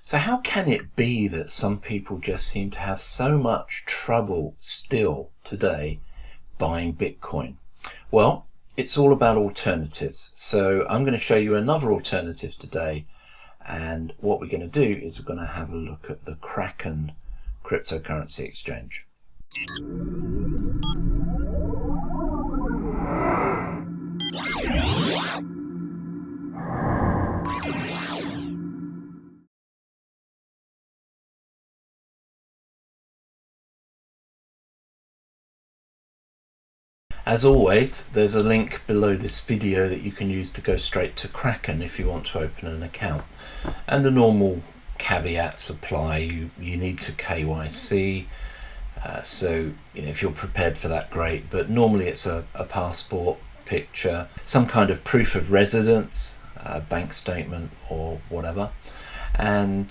So how can it be that some people just seem to have so much trouble still today buying Bitcoin? Well, it's all about alternatives. So I'm going to show you another alternative today. And what we're going to do is we're going to have a look at the Kraken cryptocurrency exchange. As always, there's a link below this video that you can use to go straight to Kraken if you want to open an account. And the normal caveats apply. You need to KYC. So if you're prepared for that, great. But normally it's a passport picture, some kind of proof of residence, a bank statement or whatever. And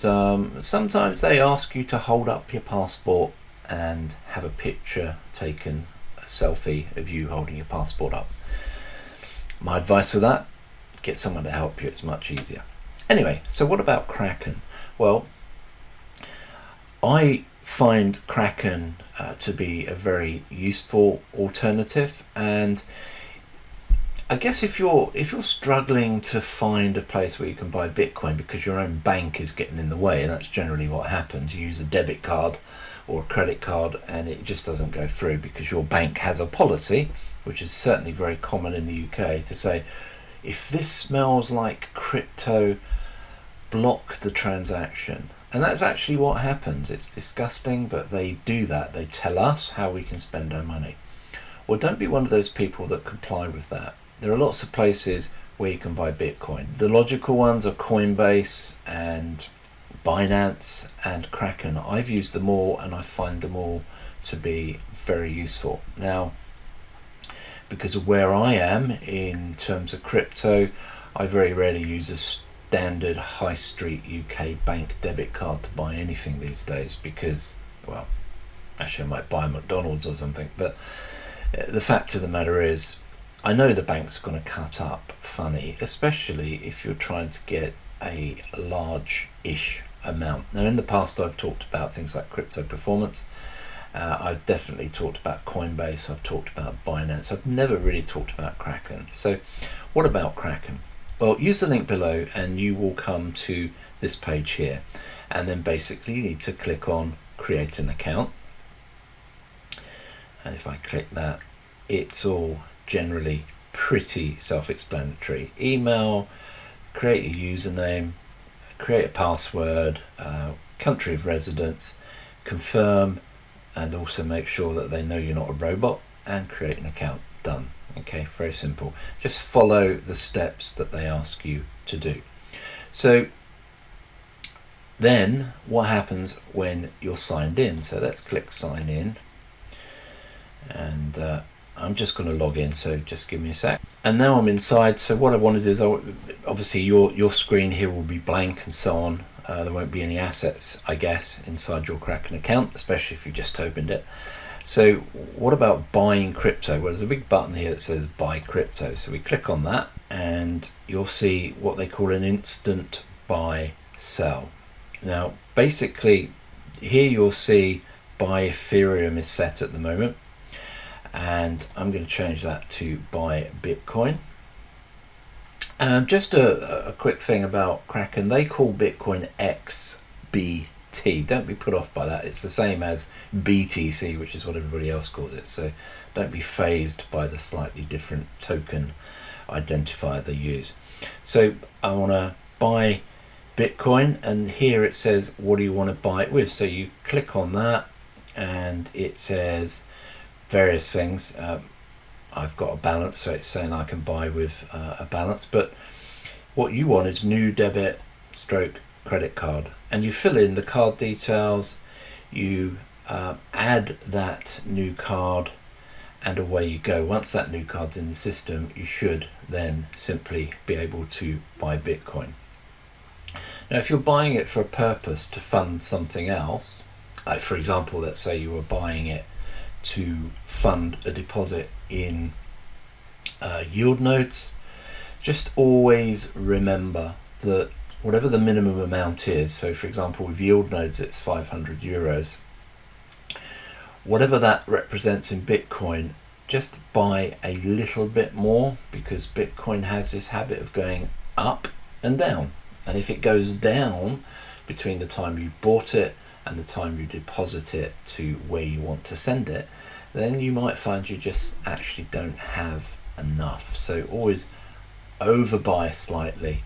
sometimes they ask you to hold up your passport and have a picture taken, selfie of you holding your passport up. My advice for that, get someone to help you, it's much easier. Anyway, so what about Kraken? Well, I find Kraken to be a very useful alternative, and I guess if you're struggling to find a place where you can buy Bitcoin because your own bank is getting in the way, and that's generally what happens, you use a debit card or a credit card and it just doesn't go through because your bank has a policy, which is certainly very common in the UK, to say, if this smells like crypto, block the transaction. And that's actually what happens. It's disgusting, but they do that. They tell us how we can spend our money. Well, don't be one of those people that comply with that. There are lots of places where you can buy Bitcoin. The logical ones are Coinbase and Binance and Kraken. I've used them all and I find them all to be very useful. Now, because of where I am in terms of crypto, I very rarely use a standard high street UK bank debit card to buy anything these days because, well, actually I might buy a McDonald's or something, but the fact of the matter is I know the bank's going to cut up funny, especially if you're trying to get a large-ish amount. Now, in the past I've talked about things like crypto performance. I've definitely talked about Coinbase. I've talked about Binance. I've never really talked about Kraken. So what about Kraken? Well, use the link below and you will come to this page here, and then basically you need to click on create an account. And if I click that, it's all generally pretty self-explanatory. Email, create a username, create a password, country of residence, confirm, and also make sure that they know you're not a robot, and create an account. Done. Okay, very simple. Just follow the steps that they ask you to do. So then what happens when you're signed in? So let's click sign in, and I'm just going to log in, so just give me a sec. And now I'm inside. So what I want to do is, obviously your screen here will be blank and so on. There won't be any assets, I guess, inside your Kraken account, especially if you just opened it. So what about buying crypto? Well, there's a big button here that says buy crypto. So we click on that and you'll see what they call an instant buy sell. Now, basically here you'll see buy Ethereum is set at the moment. And I'm going to change that to buy Bitcoin. And just a quick thing about Kraken, they call Bitcoin XBT. Don't be put off by that. It's the same as BTC, which is what everybody else calls it. So don't be phased by the slightly different token identifier they use. So I want to buy Bitcoin, and here it says, what do you want to buy it with? So you click on that and it says various things. I've got a balance, so it's saying I can buy with a balance, but what you want is new debit stroke credit card, and you fill in the card details, you add that new card, and away you go. Once that new card's in the system, you should then simply be able to buy Bitcoin. Now, if you're buying it for a purpose to fund something else, like for example, let's say you were buying it to fund a deposit in yield nodes, just always remember that whatever the minimum amount is, so for example with yield nodes it's 500 euros, whatever that represents in Bitcoin, just buy a little bit more, because Bitcoin has this habit of going up and down. And if it goes down between the time you've bought it and the time you deposit it to where you want to send it, then you might find you just actually don't have enough. So always overbuy slightly.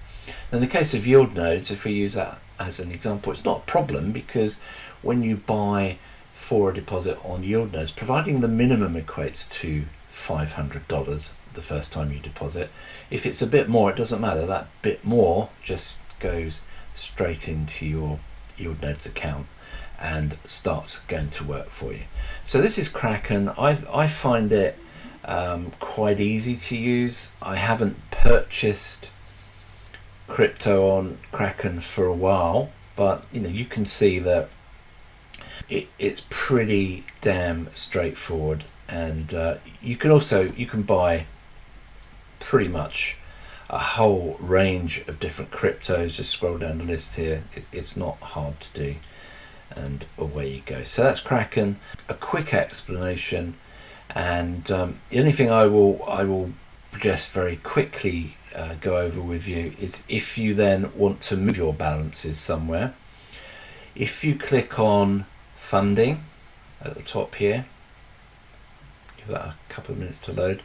In the case of yield nodes, if we use that as an example, it's not a problem, because when you buy for a deposit on yield nodes, providing the minimum equates to $500 the first time you deposit, if it's a bit more, it doesn't matter. That bit more just goes straight into your yield nodes account and starts going to work for you. So this is Kraken. I find it quite easy to use. I haven't purchased crypto on Kraken for a while, but you can see that it's pretty damn straightforward, and you can buy pretty much a whole range of different cryptos. Just scroll down the list here. It's not hard to do, and away you go. So that's Kraken. A quick explanation, and the only thing I will just very quickly go over with you is, if you then want to move your balances somewhere, if you click on funding at the top here, give that a couple of minutes to load,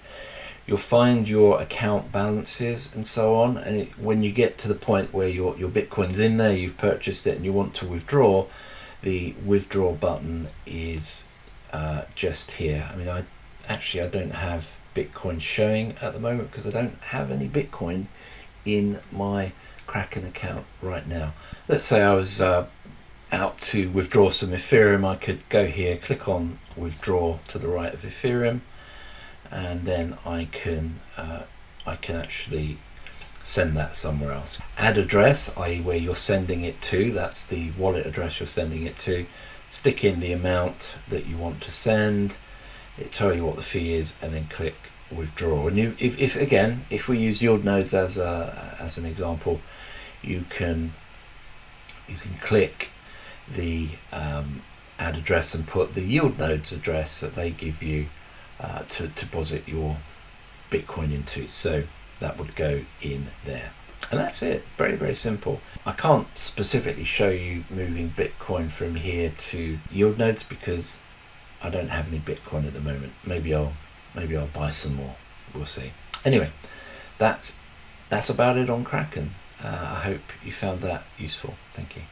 you'll find your account balances and so on. And when you get to the point where your Bitcoin's in there, you've purchased it and you want to withdraw, the withdraw button is just here. I mean, I don't have Bitcoin showing at the moment because I don't have any Bitcoin in my Kraken account right now. Let's say I was out to withdraw some Ethereum. I could go here, click on withdraw to the right of Ethereum, and then I can actually send that somewhere else. Add address, i.e. where you're sending it to, that's the wallet address you're sending it to. Stick in the amount that you want to send, it tell you what the fee is, and then click withdraw. And if we use yield nodes as an example, you can click the add address and put the yield nodes address that they give you to deposit your Bitcoin into. So that would go in there, and that's it. Very, very simple. I can't specifically show you moving Bitcoin from here to yield nodes because I don't have any Bitcoin at the moment. Maybe I'll buy some more. We'll see. Anyway, that's about it on Kraken. I hope you found that useful. Thank you.